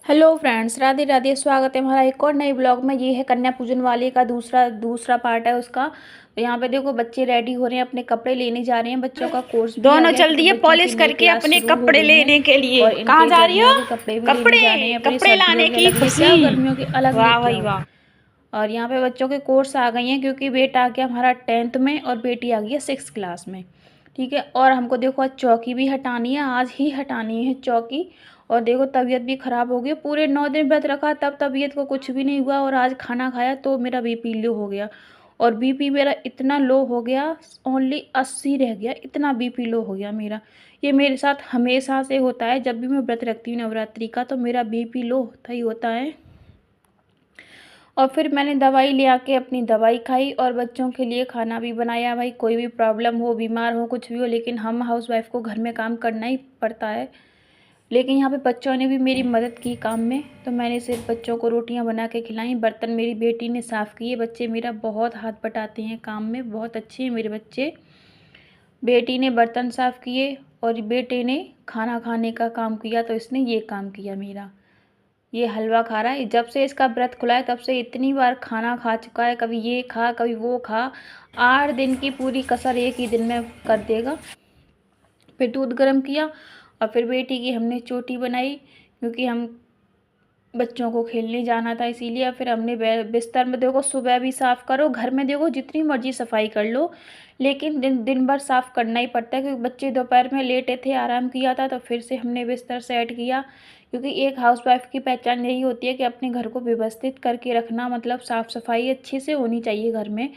Hello friends, Radhe Radhe. स्वागत है हमारा एक और नए ब्लॉग में। ये है कन्या पूजन वाले का दूसरा पार्ट है उसका। तो यहाँ पे देखो बच्चे रेडी हो रहे हैं, अपने कपड़े लेने जा रहे हैं। बच्चों का कोर्स भी आ दोनों गया चल क्योंकि दिए बच्चों की पॉलिश नई करके क्लास अपने शुरू हो कपड़े गई हैं। लेने के लिए। और कहाँ इनके जा रही हो? गर्मियों के कपड़े भी लेने कपड़े जाने हैं। अपने कपड़े सर्दियों लाने के की अलग लेके आओ, खुशी। गर्मियों के अलग वाह लेके भाई आओ। वाह। और यहाँ पे बच्चों के कोर्स आ गई हैं क्योंकि बेटा आ गया हमारा 10th में और बेटी आ गई है 6th क्लास में। ठीक है। और हमको देखो आज चौकी भी हटानी है, आज ही हटानी है चौकी। और देखो तबीयत भी ख़राब हो गई, पूरे 9 दिन व्रत रखा तब तबीयत को कुछ भी नहीं हुआ, और आज खाना खाया तो मेरा बीपी लो हो गया। और बीपी मेरा इतना लो हो गया, ओनली 80 रह गया, इतना बीपी लो हो गया मेरा। ये मेरे साथ हमेशा से होता है, जब भी मैं व्रत रखती हूँ नवरात्रि का तो मेरा बीपी लो होता ही होता है। और फिर मैंने दवाई ले आके अपनी दवाई खाई और बच्चों के लिए खाना भी बनाया। भाई कोई भी प्रॉब्लम हो, बीमार हो, कुछ भी हो, लेकिन हम हाउसवाइफ को घर में काम करना ही पड़ता है। लेकिन यहाँ पे बच्चों ने भी मेरी मदद की काम में, तो मैंने सिर्फ बच्चों को रोटियां बना के खिलाई। बर्तन मेरी बेटी ने साफ़ किए। बच्चे मेरा बहुत हाथ बटाते हैं काम में, बहुत अच्छे हैं मेरे बच्चे। बेटी ने बर्तन साफ़ किए और बेटे ने खाना खाने का काम किया, तो इसने ये काम किया मेरा। ये हलवा खा रहा है, जब से इसका व्रत खुला है तब से इतनी बार खाना खा चुका है, कभी ये खा कभी वो खा। 8 दिन की पूरी कसर एक ही दिन में कर देगा। फिर दूध गर्म किया और फिर बेटी की हमने चोटी बनाई क्योंकि हम बच्चों को खेलने जाना था, इसीलिए। फिर हमने बिस्तर में देखो सुबह भी साफ़ करो, घर में देखो जितनी मर्जी सफाई कर लो, लेकिन दिन दिन भर साफ़ करना ही पड़ता है क्योंकि बच्चे दोपहर में लेटे थे, आराम किया था, तो फिर से हमने बिस्तर सेट किया। क्योंकि एक हाउसवाइफ की पहचान यही होती है कि अपने घर को व्यवस्थित करके रखना, मतलब साफ़ सफाई अच्छे से होनी चाहिए घर में,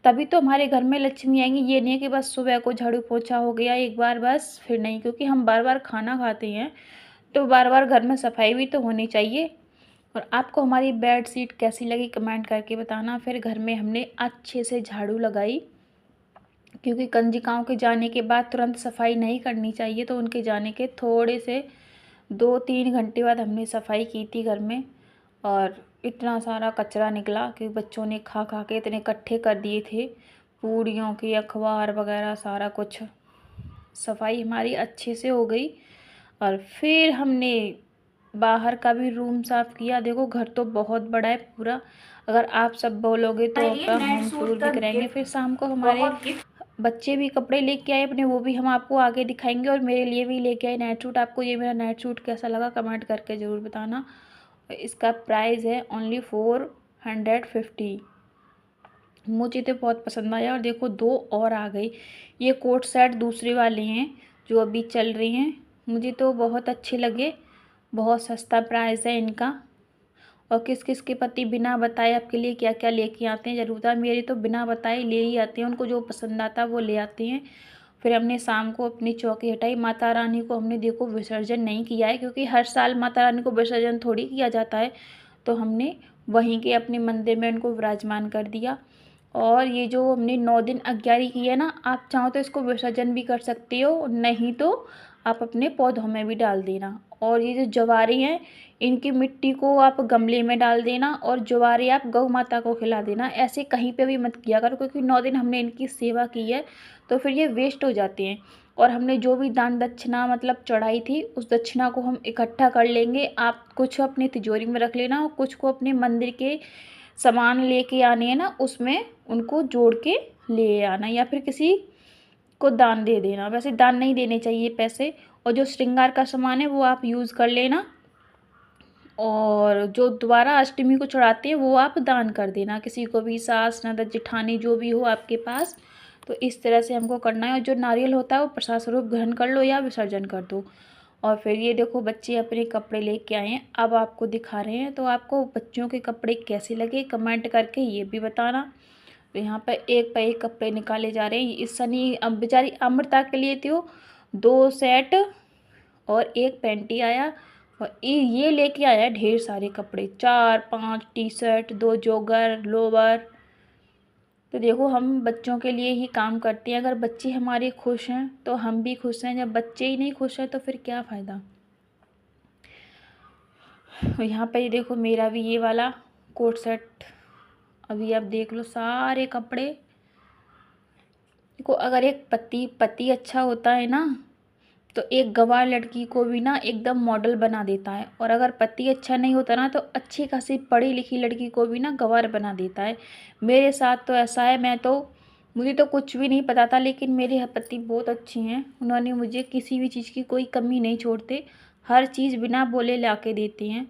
तभी तो हमारे घर में लक्ष्मी आएंगी। ये नहीं है कि बस सुबह को झाड़ू पोछा हो गया एक बार बस, फिर नहीं, क्योंकि हम बार बार खाना खाते हैं तो बार बार घर में सफाई भी तो होनी चाहिए। और आपको हमारी बेड शीट कैसी लगी कमेंट करके बताना। फिर घर में हमने अच्छे से झाड़ू लगाई क्योंकि कंजिकाओं के जाने के बाद तुरंत सफाई नहीं करनी चाहिए, तो उनके जाने के थोड़े से 2-3 घंटे बाद हमने सफाई की थी घर में। और इतना सारा कचरा निकला कि बच्चों ने खा खा के इतने इकट्ठे कर दिए थे, पूड़ियों के अखबार वगैरह सारा कुछ। सफाई हमारी अच्छे से हो गई। और फिर हमने बाहर का भी रूम साफ़ किया। देखो घर तो बहुत बड़ा है पूरा, अगर आप सब बोलोगे तो आपका होम टूर भी कराएंगे। फिर शाम को हमारे बच्चे भी कपड़े लेके आए अपने, वो भी हम आपको आगे दिखाएंगे। और मेरे लिए भी लेके आए नाइट सूट। आपको ये मेरा नाइट सूट कैसा लगा कमेंट करके ज़रूर बताना। इसका प्राइस है ओनली 450। मुझे तो बहुत पसंद आया। और देखो 2 और आ गई, ये कोट सेट दूसरे वाले हैं जो अभी चल रही हैं, मुझे तो बहुत अच्छे लगे। बहुत सस्ता प्राइस है इनका। और किस किस के पति बिना बताए आपके लिए क्या क्या लेके आते हैं ज़रूर बता। मेरे तो बिना बताए ले ही आते हैं, उनको जो पसंद आता है वो ले आते हैं। फिर हमने शाम को अपनी चौकी हटाई। माता रानी को हमने देखो विसर्जन नहीं किया है क्योंकि हर साल माता रानी को विसर्जन थोड़ी किया जाता है, तो हमने वहीं के अपने मंदिर में उनको विराजमान कर दिया। और ये जो हमने 9 दिन अग्यारी की है ना, आप चाहो तो इसको विसर्जन भी कर सकते हो, नहीं तो आप अपने पौधों में भी डाल देना। और ये जो ज्वारे हैं इनकी मिट्टी को आप गमले में डाल देना और ज्वारे आप गौ माता को खिला देना। ऐसे कहीं पे भी मत किया करो क्योंकि 9 दिन हमने इनकी सेवा की है तो फिर ये वेस्ट हो जाते हैं। और हमने जो भी दान दक्षिणा मतलब चढ़ाई थी उस दक्षिणा को हम इकट्ठा कर लेंगे। आप कुछ अपनी तिजोरी में रख लेना और कुछ को अपने मंदिर के सामान लेके आने हैं ना, उसमें उनको जोड़ के ले आना, या फिर किसी को दान दे देना। वैसे दान नहीं देने चाहिए पैसे। और जो श्रृंगार का सामान है वो आप यूज़ कर लेना, और जो दोबारा अष्टमी को चढ़ाते हैं वो आप दान कर देना किसी को भी, सास ननद जेठानी जो भी हो आपके पास। तो इस तरह से हमको करना है। और जो नारियल होता है वो प्रसाद स्वरूप ग्रहण कर लो या विसर्जन कर दो। और फिर ये देखो बच्चे अपने कपड़े लेके आए हैं, अब आपको दिखा रहे हैं। तो आपको बच्चों के कपड़े कैसे लगे कमेंट करके ये भी बताना। तो यहाँ पर एक पे एक कपड़े निकाले जा रहे हैं। इस सनी अब बेचारी अमृता के लिए तो 2 सेट और एक पैंटी आया। और ये लेके आया ढेर सारे कपड़े, 4-5 टी-शर्ट, 2 जोगर लोवर। तो देखो हम बच्चों के लिए ही काम करते हैं, अगर बच्चे हमारे खुश हैं तो हम भी खुश हैं, जब बच्चे ही नहीं खुश हैं तो फिर क्या फ़ायदा। यहाँ पे देखो मेरा भी ये वाला कोट सेट, अभी आप देख लो सारे कपड़े। देखो अगर एक पति अच्छा होता है ना तो एक गंवार लड़की को भी ना एकदम मॉडल बना देता है, और अगर पति अच्छा नहीं होता ना तो अच्छी खासी पढ़ी लिखी लड़की को भी ना गंवार बना देता है। मेरे साथ तो ऐसा है, मुझे तो कुछ भी नहीं पता था, लेकिन मेरे पति बहुत अच्छे हैं। उन्होंने मुझे किसी भी चीज़ की कोई कमी नहीं छोड़ते, हर चीज़ बिना बोले ला के देते हैं।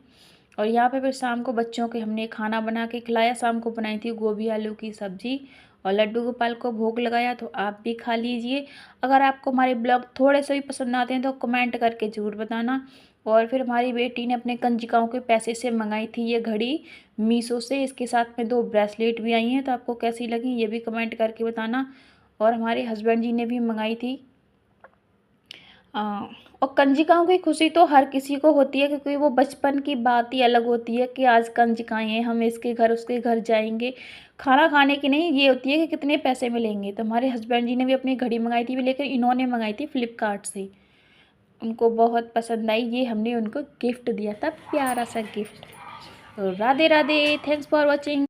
और यहाँ पे फिर शाम को बच्चों के हमने खाना बना के खिलाया। शाम को बनाई थी गोभी आलू की सब्जी और लड्डू गोपाल को भोग लगाया, तो आप भी खा लीजिए। अगर आपको हमारे ब्लॉग थोड़े से भी पसंद आते हैं तो कमेंट करके ज़रूर बताना। और फिर हमारी बेटी ने अपने कंजकाओं के पैसे से मंगाई थी ये घड़ी मीशो से, इसके साथ में 2 ब्रेसलेट भी आई हैं, तो आपको कैसी लगी ये भी कमेंट करके बताना। और हमारे हस्बैंड जी ने भी मंगाई थी। और कंजकाओं की खुशी तो हर किसी को होती है, क्योंकि वो बचपन की बात ही अलग होती है कि आज कंजकाएँ हैं, हम इसके घर उसके घर जाएंगे। खाना खाने की नहीं, ये होती है कि कितने पैसे मिलेंगे। तो हमारे हस्बैंड जी ने भी अपनी घड़ी मंगाई थी, लेकिन इन्होंने मंगाई थी फ्लिपकार्ट से। उनको बहुत पसंद आई, ये हमने उनको गिफ्ट दिया था, प्यारा सा गिफ्ट। तो Radhe Radhe, thanks for watching.